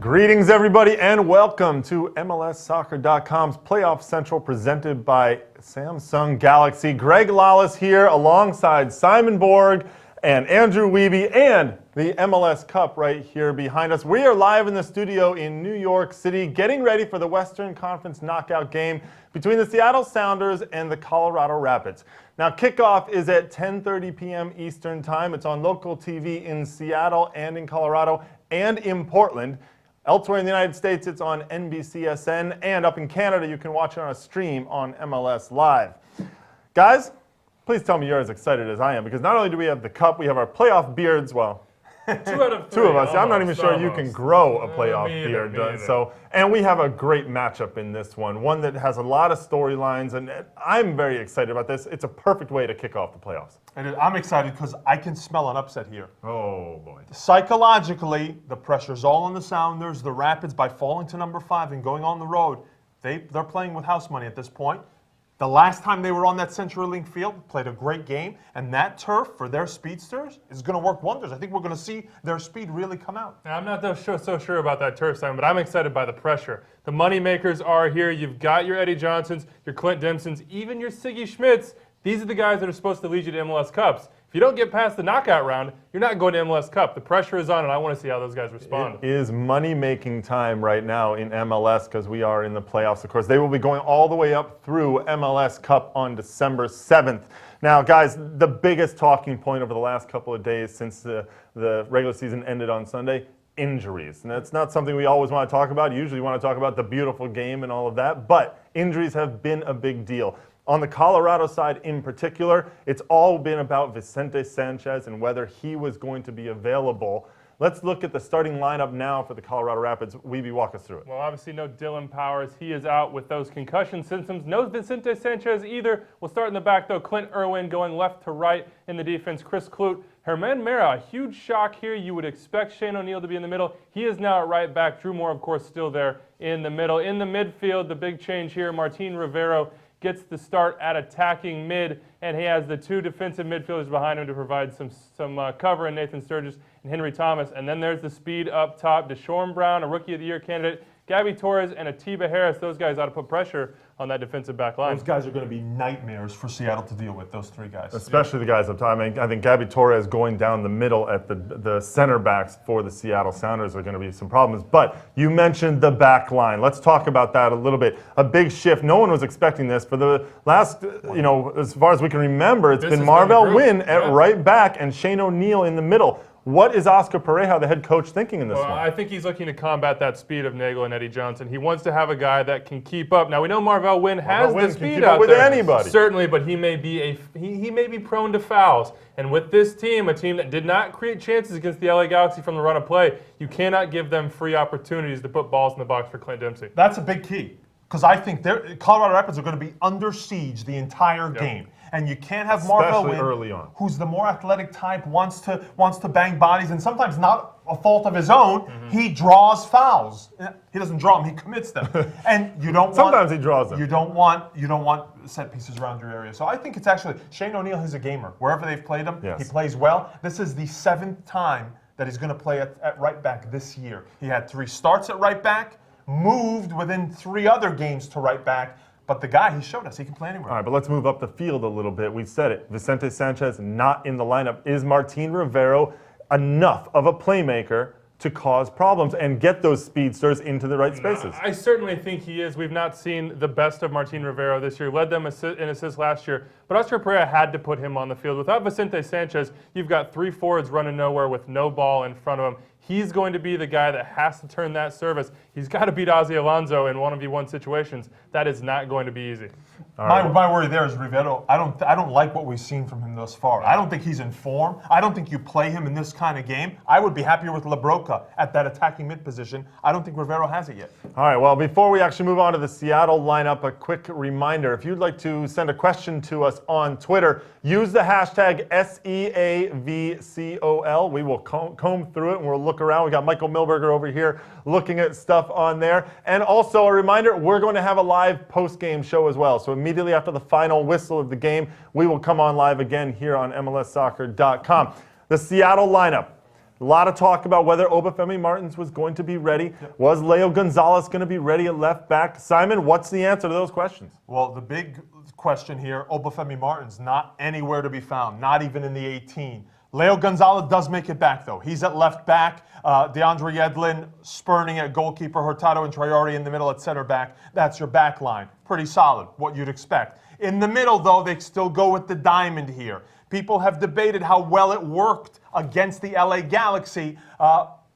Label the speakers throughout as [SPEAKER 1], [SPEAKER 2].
[SPEAKER 1] Greetings, everybody, and welcome to MLSsoccer.com's Playoff Central presented by Samsung Galaxy. Greg Lawless here alongside Simon Borg and Andrew Wiebe and the MLS Cup right here behind us. We are live in the studio in New York City getting ready for the Western Conference knockout game between the Seattle Sounders and the Colorado Rapids. Now, kickoff is at 10:30 p.m. Eastern Time. It's on local TV in Seattle and in Colorado and in Portland. Elsewhere in the United States, it's on NBCSN, and up in Canada, you can watch it on a stream on MLS Live. Guys, please tell me you're as excited as I am, because not only do we have the Cup, we have our playoff beards. Well,
[SPEAKER 2] two out of three.
[SPEAKER 1] Two of us.
[SPEAKER 2] Almost,
[SPEAKER 1] I'm not even sure you can grow a playoff
[SPEAKER 2] Me
[SPEAKER 1] beard.
[SPEAKER 2] either.
[SPEAKER 1] So, and we have a great matchup in this one that has a lot of storylines, and I'm very excited about this. It's a perfect way to kick off the playoffs.
[SPEAKER 3] And I'm excited because I can smell an upset here.
[SPEAKER 1] Oh, boy.
[SPEAKER 3] Psychologically, the pressure's all on the Sounders. The Rapids, by falling to number 5 and going on the road, they're playing with house money at this point. The last time they were on that CenturyLink field, played a great game, and that turf for their speedsters is going to work wonders. I think we're going to see their speed really come out.
[SPEAKER 2] Now, I'm not so sure about that turf, Simon, but I'm excited by the pressure. The money makers are here. You've got your Eddie Johnsons, your Clint Dempsons, even your Siggy Schmidts. These are the guys that are supposed to lead you to MLS Cups. If you don't get past the knockout round, you're not going to MLS Cup. The pressure is on, and I want to see how those guys respond.
[SPEAKER 1] It is money-making time right now in MLS because we are in the playoffs. Of course, they will be going all the way up through MLS Cup on December 7th. Now, guys, the biggest talking point over the last couple of days since the regular season ended on Sunday, injuries. And that's not something we always want to talk about. Usually we want to talk about the beautiful game and all of that, but injuries have been a big deal. On the Colorado side in particular, it's all been about Vicente Sanchez and whether he was going to be available. Let's look at the starting lineup now for the Colorado Rapids. Wiebe, walk us through it.
[SPEAKER 2] Well, obviously no Dylan Powers. He is out with those concussion symptoms. No Vicente Sanchez either. We'll start in the back, though. Clint Irwin going left to right in the defense. Chris Clute. Herman Mera, a huge shock here. You would expect Shane O'Neill to be in the middle. He is now at right back. Drew Moore, of course, still there in the middle. In the midfield, the big change here, Martin Rivero gets the start at attacking mid, and he has the two defensive midfielders behind him to provide some cover in Nathan Sturgis and Henry Thomas. And then there's the speed up top. Deshaun Brown, a Rookie of the Year candidate, Gabby Torres, and Atiba Harris. Those guys ought to put pressure on that defensive back line.
[SPEAKER 3] Those guys are going to be nightmares for Seattle to deal with, those three guys.
[SPEAKER 1] Especially the guys up top. I mean, I think Gabby Torres going down the middle at the center backs for the Seattle Sounders are going to be some problems. But you mentioned the back line. Let's talk about that a little bit. A big shift. No one was expecting this. For the last, as far as we can remember, it's been Marvell Wynn at right back and Shane O'Neill in the middle. What is Oscar Pareja, the head coach, thinking in this one?
[SPEAKER 2] I think he's looking to combat that speed of Nagel and Eddie Johnson. He wants to have a guy that can keep up. Now, we know Marvell Wynn has the speed out
[SPEAKER 1] with
[SPEAKER 2] there.
[SPEAKER 1] Anybody.
[SPEAKER 2] Certainly, but he may be he may be prone to fouls. And with this team, a team that did not create chances against the LA Galaxy from the run of play, you cannot give them free opportunities to put balls in the box for Clint Dempsey.
[SPEAKER 3] That's a big key, because I think Colorado Rapids are going to be under siege the entire game. And you can't have Marvell Wynn,
[SPEAKER 1] early on,
[SPEAKER 3] who's the more athletic type, wants to bang bodies, and sometimes not a fault of his own. He draws fouls. He doesn't draw them; he commits them. And you don't.
[SPEAKER 1] Sometimes he draws them.
[SPEAKER 3] You don't want set pieces around your area. So I think it's actually Shane O'Neill. He's a gamer. Wherever they've played him, he plays well. This is the 7th time that he's going to play at right back this year. He had 3 starts at right back, moved within 3 other games to right back. But the guy, he showed us, he can play anywhere.
[SPEAKER 1] All right, but let's move up the field a little bit. We've said it. Vicente Sanchez not in the lineup. Is Martin Rivero enough of a playmaker to cause problems and get those speedsters into the right spaces?
[SPEAKER 2] I certainly think he is. We've not seen the best of Martin Rivero this year. Led them in assists last year. But Oscar Pareja had to put him on the field. Without Vicente Sanchez, you've got 3 forwards running nowhere with no ball in front of him. He's going to be the guy that has to turn that service. He's got to beat Ozzy Alonso in 1v1 situations. That is not going to be easy.
[SPEAKER 3] My worry there is Rivero. I don't like what we've seen from him thus far. I don't think he's in form. I don't think you play him in this kind of game. I would be happier with LaBroca at that attacking mid position. I don't think Rivero has it yet.
[SPEAKER 1] All right, well, before we actually move on to the Seattle lineup, a quick reminder. If you'd like to send a question to us on Twitter, use the hashtag SEAVCOL. We will comb through it and we'll look around. We got Michael Milberger over here looking at stuff on there. And also a reminder, we're going to have a live post-game show as well. So immediately after the final whistle of the game, we will come on live again here on MLSsoccer.com. The Seattle lineup. A lot of talk about whether Obafemi Martins was going to be ready. Was Leo Gonzalez going to be ready at left back? Simon, what's the answer to those questions?
[SPEAKER 3] Well, the big question here, Obafemi Martins, not anywhere to be found, not even in the 18. Leo Gonzalez does make it back, though. He's at left back. DeAndre Yedlin spurning at goalkeeper. Hurtado and Traore in the middle at center back. That's your back line. Pretty solid, what you'd expect. In the middle, though, they still go with the diamond here. People have debated how well it worked against the LA Galaxy.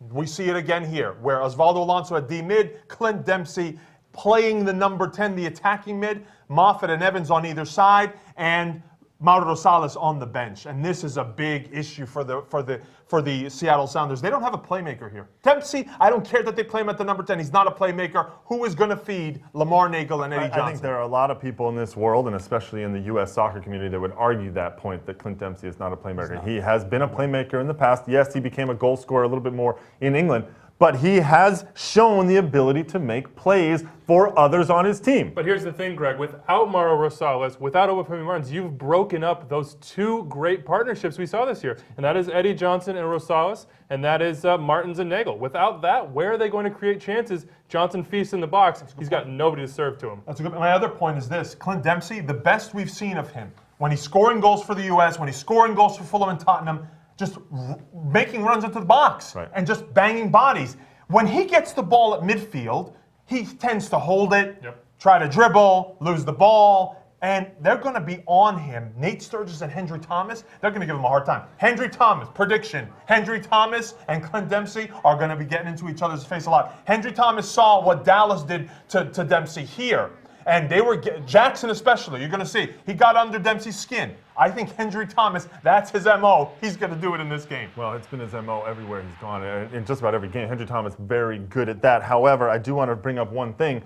[SPEAKER 3] We see it again here, where Osvaldo Alonso at D-mid, Clint Dempsey playing the number 10, the attacking mid, Moffat and Evans on either side, and Mauro Rosales on the bench. And this is a big issue for the Seattle Sounders. They don't have a playmaker here. Dempsey, I don't care that they play him at the number 10. He's not a playmaker. Who is going to feed Lamar Nagel and Eddie Johnson?
[SPEAKER 1] I think there are a lot of people in this world, and especially in the U.S. soccer community, that would argue that point, that Clint Dempsey is not a playmaker. He has been a playmaker in the past. Yes, he became a goal scorer a little bit more in England, but he has shown the ability to make plays for others on his team.
[SPEAKER 2] But here's the thing, Greg. Without Mauro Rosales, without Obafemi Martins, you've broken up those two great partnerships we saw this year. And that is Eddie Johnson and Rosales, and that is Martins and Nagel. Without that, where are they going to create chances? Johnson feasts in the box. He's got nobody to serve to him.
[SPEAKER 3] That's a good. My other point is this. Clint Dempsey, the best we've seen of him, when he's scoring goals for the U.S., when he's scoring goals for Fulham and Tottenham, just making runs into the box and just banging bodies. When he gets the ball at midfield, he tends to hold it, try to dribble, lose the ball, and they're going to be on him. Nate Sturgis and Hendry Thomas, they're going to give him a hard time. Hendry Thomas, prediction. Hendry Thomas and Clint Dempsey are going to be getting into each other's face a lot. Hendry Thomas saw what Dallas did to Dempsey here. And they were, Jackson especially, you're going to see, he got under Dempsey's skin. I think Hendry Thomas, that's his MO. He's going to do it in this game.
[SPEAKER 1] Well, it's been his MO everywhere he's gone, in just about every game. Hendry Thomas, very good at that. However, I do want to bring up one thing.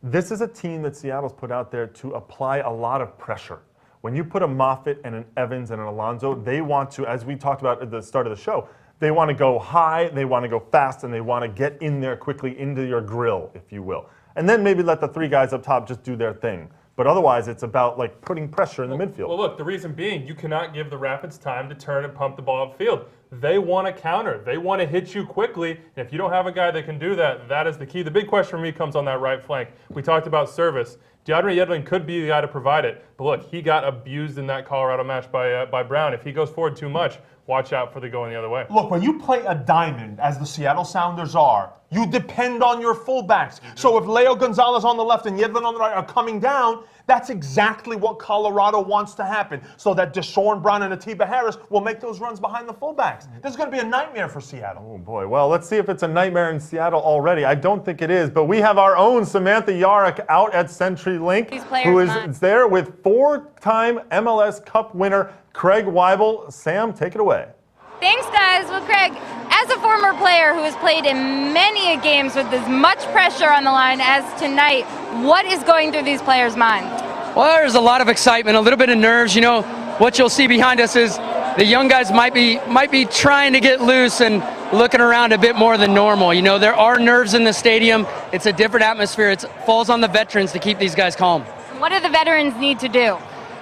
[SPEAKER 1] This is a team that Seattle's put out there to apply a lot of pressure. When you put a Moffat and an Evans and an Alonso, they want to, as we talked about at the start of the show, they want to go high, they want to go fast, and they want to get in there quickly into your grill, if you will. And then maybe let the three guys up top just do their thing. But otherwise, it's about like putting pressure in the midfield.
[SPEAKER 2] Well, look, the reason being, you cannot give the Rapids time to turn and pump the ball upfield. They want to counter. They want to hit you quickly. And if you don't have a guy that can do that, that is the key. The big question for me comes on that right flank. We talked about service. DeAndre Yedlin could be the guy to provide it. But look, he got abused in that Colorado match by Brown. If he goes forward too much, watch out for the going the other way.
[SPEAKER 3] Look, when you play a diamond, as the Seattle Sounders are, you depend on your fullbacks. So if Leo Gonzalez on the left and Yedlin on the right are coming down, that's exactly what Colorado wants to happen, so that Deshaun Brown and Atiba Harris will make those runs behind the fullbacks. This is going to be a nightmare for Seattle.
[SPEAKER 1] Oh, boy. Well, let's see if it's a nightmare in Seattle already. I don't think it is, but we have our own Samantha Yarrick out at CenturyLink, who is there with four-time MLS Cup winner Craig Weibel. Sam, take it away.
[SPEAKER 4] Thanks, guys. Well, Craig, as a former player who has played in many games with as much pressure on the line as tonight, what is going through these players' minds?
[SPEAKER 5] Well, there's a lot of excitement, a little bit of nerves. You know, what you'll see behind us is the young guys might be trying to get loose and looking around a bit more than normal. You know, there are nerves in the stadium. It's a different atmosphere. It falls on the veterans to keep these guys calm.
[SPEAKER 4] What do the veterans need to do?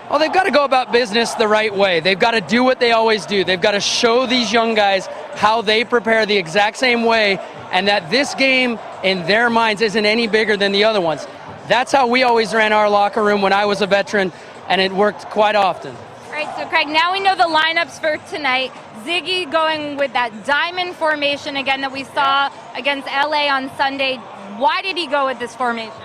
[SPEAKER 5] Well, they've got to go about business the right way. They've got to do what they always do. They've got to show these young guys how they prepare the exact same way, and that this game in their minds isn't any bigger than the other ones. That's how we always ran our locker room when I was a veteran, and it worked quite often.
[SPEAKER 4] All right, so Craig, now we know the lineups for tonight. Ziggy going with that diamond formation again that we saw against LA on Sunday. Why did he go with this formation?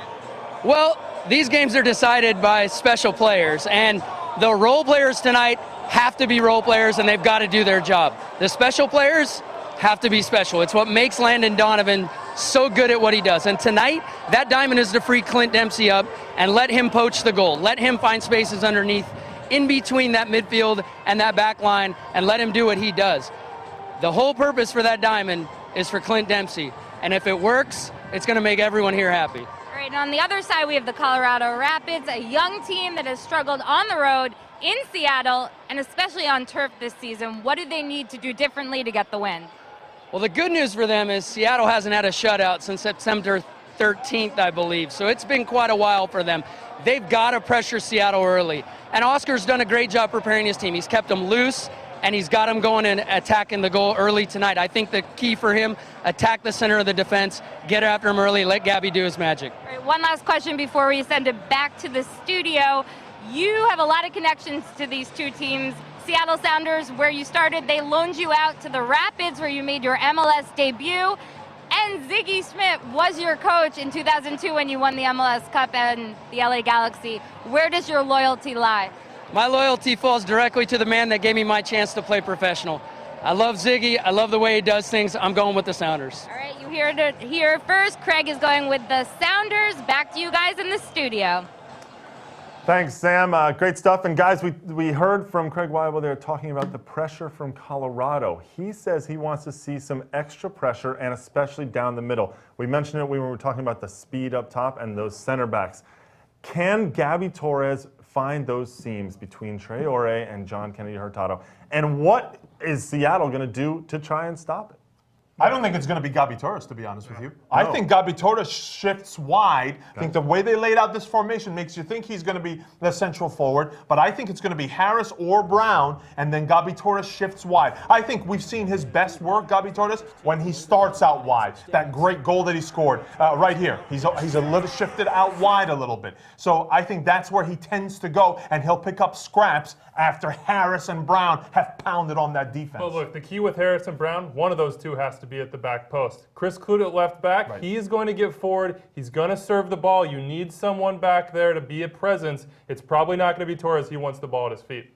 [SPEAKER 5] Well, these games are decided by special players, and the role players tonight have to be role players, and they've got to do their job. The special players have to be special. It's what makes Landon Donovan so good at what he does. And tonight, that diamond is to free Clint Dempsey up and let him poach the goal. Let him find spaces underneath, in between that midfield and that back line, and let him do what he does. The whole purpose for that diamond is for Clint Dempsey. And if it works, it's going to make everyone here happy.
[SPEAKER 4] All right, and on the other side, we have the Colorado Rapids, a young team that has struggled on the road in Seattle, and especially on turf this season. What do they need to do differently to get the win?
[SPEAKER 5] Well, the good news for them is Seattle hasn't had a shutout since September 13th, I believe. So it's been quite a while for them. They've got to pressure Seattle early. And Oscar's done a great job preparing his team. He's kept them loose. and he's got him going and attacking the goal early tonight. I think the key for him, attack the center of the defense, get after him early, let Gabby do his magic.
[SPEAKER 4] All right, one last question before we send it back to the studio. You have a lot of connections to these two teams. Seattle Sounders, where you started, they loaned you out to the Rapids, where you made your MLS debut. And Ziggy Schmidt was your coach in 2002 when you won the MLS Cup and the LA Galaxy. Where does your loyalty lie?
[SPEAKER 5] My loyalty falls directly to the man that gave me my chance to play professional. I love Ziggy. I love the way he does things. I'm going with the Sounders.
[SPEAKER 4] All right, you heard it here first. Craig is going with the Sounders. Back to you guys in the studio.
[SPEAKER 1] Thanks, Sam. Great stuff. And guys, we heard from Craig Weibel there talking about the pressure from Colorado. He says he wants to see some extra pressure, and especially down the middle. We mentioned it when we were talking about the speed up top and those center backs. Can Gabby Torres find those seams between Traore and John Kennedy Hurtado? And what is Seattle going to do to try and stop it?
[SPEAKER 3] I don't think it's going to be Gabby Torres, to be honest with you. I think Gabby Torres shifts wide. I think the way they laid out this formation makes you think he's going to be the central forward, but I think it's going to be Harris or Brown, and then Gabby Torres shifts wide. I think we've seen his best work, Gabby Torres, when he starts out wide. That great goal that he scored right here. He's a little shifted out wide a little bit. So I think that's where he tends to go, and he'll pick up scraps after Harris and Brown have pounded on that defense.
[SPEAKER 2] Well, look, the key with Harris and Brown, one of those two has to be at the back post. Chris Clute at left back,
[SPEAKER 3] Right.
[SPEAKER 2] He's going to get forward. He's going to serve the ball. You need someone back there to be a presence. It's probably not going to be Torres. He wants the ball at his feet.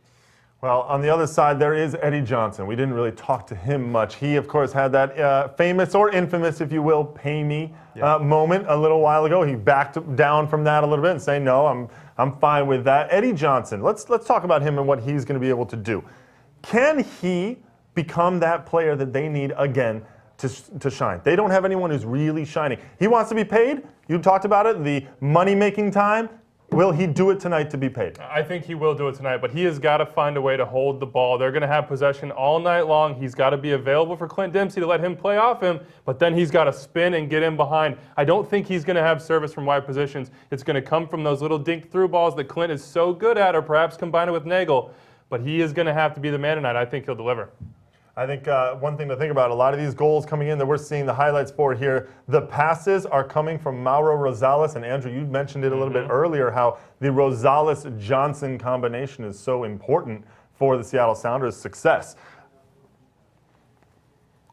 [SPEAKER 1] Well, on the other side, there is Eddie Johnson. We didn't really talk to him much. He, of course, had that famous or infamous, if you will, pay me moment a little while ago. He backed down from that a little bit and saying, no, I'm fine with that. Eddie Johnson, let's talk about him and what he's going to be able to do. Can he become that player that they need again to shine? They don't have anyone who's really shining. He wants to be paid. You talked about it, the money-making time. Will he do it tonight to be paid?
[SPEAKER 2] I think he will do it tonight, but he has got to find a way to hold the ball. They're going to have possession all night long. He's got to be available for Clint Dempsey to let him play off him, but then he's got to spin and get in behind. I don't think he's going to have service from wide positions. It's going to come from those little dink-through balls that Clint is so good at, or perhaps combine it with Nagel. But he is going to have to be the man tonight. I think he'll deliver.
[SPEAKER 1] I think one thing to think about, a lot of these goals coming in that we're seeing the highlights for here, the passes are coming from Mauro Rosales. And Andrew, you mentioned it a little bit earlier, how the Rosales-Johnson combination is so important for the Seattle Sounders' success.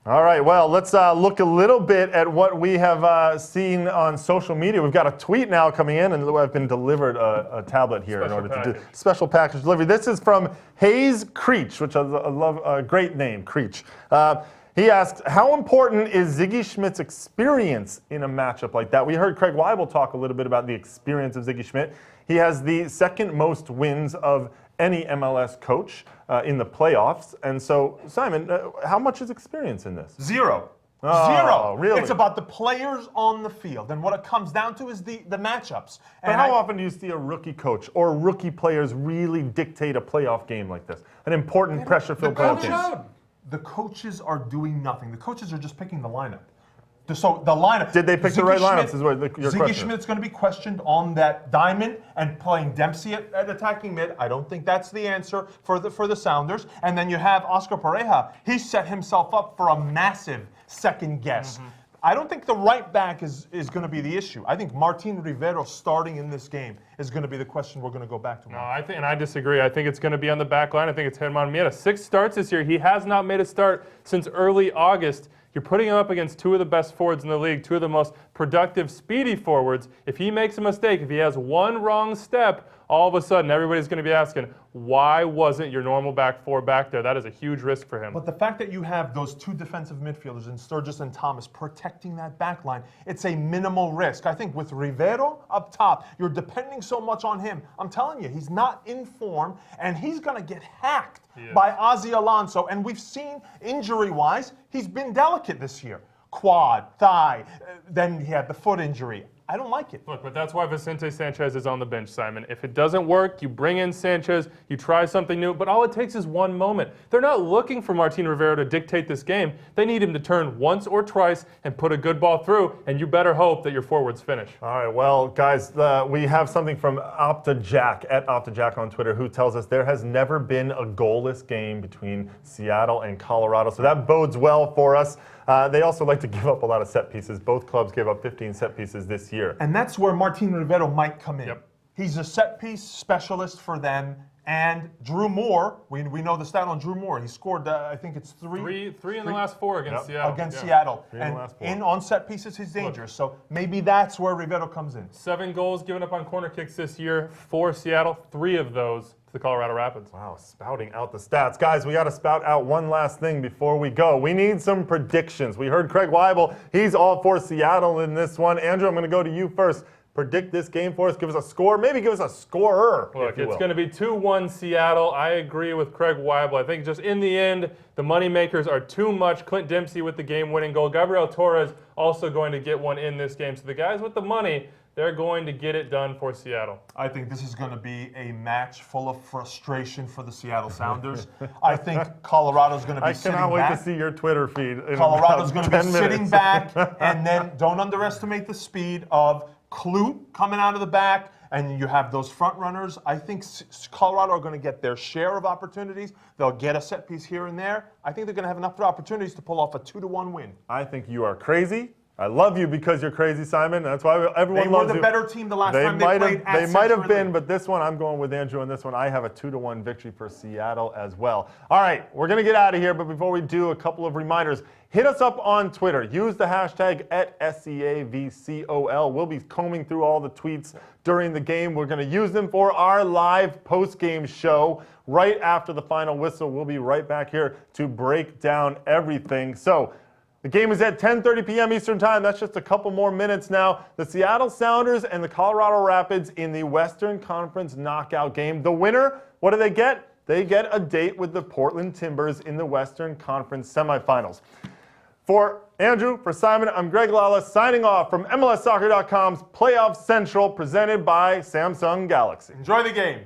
[SPEAKER 1] All right, well, let's look a little bit at what we have seen on social media. We've got a tweet now coming in, and I've been delivered a tablet here in order to do special package delivery. This is from Hayes Creech, which I love, a great name, Creech. He asks, how important is Ziggy Schmidt's experience in a matchup like that? We heard Craig Weibel talk a little bit about the experience of Ziggy Schmidt. He has the second most wins of any MLS coach in the playoffs. And so, Simon, how much is experience in this?
[SPEAKER 3] Zero.
[SPEAKER 1] Oh,
[SPEAKER 3] Zero.
[SPEAKER 1] really?
[SPEAKER 3] It's about the players on the field. And what it comes down to is the matchups.
[SPEAKER 1] But how often do you see a rookie coach or rookie players really dictate a playoff game like this? An important pressure-filled playoff game.
[SPEAKER 3] The coaches are doing nothing. The coaches are just picking the lineup. So the lineup.
[SPEAKER 1] Did they pick the right lineups? Is what your
[SPEAKER 3] Ziggy
[SPEAKER 1] question is.
[SPEAKER 3] Schmidt's going to be questioned on that diamond and playing Dempsey at attacking mid. I don't think that's the answer for the Sounders. And then you have Oscar Pareja. He set himself up for a massive second guess. I don't think the right back is going to be the issue. I think Martin Rivero starting in this game is going to be the question we're going to go back to.
[SPEAKER 2] No, I disagree. I think it's going to be on the back line. I think it's Germán Miera. 6 starts this year. He has not made a start since early August. You're putting him up against 2 of the best forwards in the league, 2 of the most productive, speedy forwards. If he makes a mistake, if he has one wrong step, all of a sudden everybody's going to be asking, why wasn't your normal back 4 back there? That is a huge risk for him.
[SPEAKER 3] But the fact that you have those 2 defensive midfielders in Sturgis and Thomas protecting that back line, it's a minimal risk. I think with Rivero up top, you're depending so much on him. I'm telling you, he's not in form, and he's going to get hacked by Ozzy Alonso. And we've seen, injury-wise, he's been delicate this year. Quad, thigh, then he had the foot injury. I don't like it.
[SPEAKER 2] Look, but that's why Vicente Sanchez is on the bench, Simon. If it doesn't work, you bring in Sanchez, you try something new, but all it takes is one moment. They're not looking for Martin Rivera to dictate this game. They need him to turn once or twice and put a good ball through, and you better hope that your forwards finish.
[SPEAKER 1] All right, well, guys, we have something from OptaJack, at OptaJack on Twitter, who tells us there has never been a goalless game between Seattle and Colorado, so that bodes well for us. They also like to give up a lot of set pieces. Both clubs gave up 15 set pieces this year.
[SPEAKER 3] And that's where Martin Rivera might come in.
[SPEAKER 2] Yep.
[SPEAKER 3] He's a set piece specialist for them. And Drew Moore, we know the stat on Drew Moore. He scored, I think it's three
[SPEAKER 2] in the last 4 against Seattle.
[SPEAKER 3] Against Seattle.
[SPEAKER 1] Three in the
[SPEAKER 3] And
[SPEAKER 1] last 4.
[SPEAKER 3] on set pieces, he's dangerous. So maybe that's where Rivera comes in.
[SPEAKER 2] 7 goals given up on corner kicks this year for Seattle, 3 of those to the Colorado Rapids.
[SPEAKER 1] Wow, spouting out the stats. Guys, we got to spout out one last thing before we go. We need some predictions. We heard Craig Weibel. He's all for Seattle in this one. Andrew, I'm going to go to you first. Predict this game for us. Give us a score. Maybe give us a scorer.
[SPEAKER 2] Look, it's going to be 2-1 Seattle. I agree with Craig Weibel. I think just in the end, the moneymakers are too much. Clint Dempsey with the game-winning goal. Gabriel Torres also going to get one in this game. So the guys with the money, they're going to get it done for Seattle.
[SPEAKER 3] I think this is going to be a match full of frustration for the Seattle Sounders. I think Colorado's going to be sitting back.
[SPEAKER 1] I cannot wait to see your Twitter feed.
[SPEAKER 3] Colorado's going to be
[SPEAKER 1] 10
[SPEAKER 3] sitting
[SPEAKER 1] minutes.
[SPEAKER 3] back, and then don't underestimate the speed of Clute coming out of the back, and you have those front runners. I think Colorado are going to get their share of opportunities. They'll get a set piece here and there. I think they're going to have enough opportunities to pull off a 2-1 win.
[SPEAKER 1] I think you are crazy. I love you because you're crazy, Simon. That's why everyone loves you.
[SPEAKER 3] They were the better team the last time they played at
[SPEAKER 1] They might have
[SPEAKER 3] Century
[SPEAKER 1] been,
[SPEAKER 3] League.
[SPEAKER 1] but this one, I'm going with Andrew on this one. I have a 2-1 victory for Seattle as well. All right, we're going to get out of here, but before we do, a couple of reminders. Hit us up on Twitter. Use the hashtag @SEAVCOL. We'll be combing through all the tweets during the game. We're going to use them for our live post-game show right after the final whistle. We'll be right back here to break down everything. So, the game is at 10:30 p.m. Eastern Time. That's just a couple more minutes now. The Seattle Sounders and the Colorado Rapids in the Western Conference knockout game. The winner, what do they get? They get a date with the Portland Timbers in the Western Conference semifinals. For Andrew, for Simon, I'm Greg Lala signing off from MLSsoccer.com's Playoff Central presented by Samsung Galaxy.
[SPEAKER 3] Enjoy the game.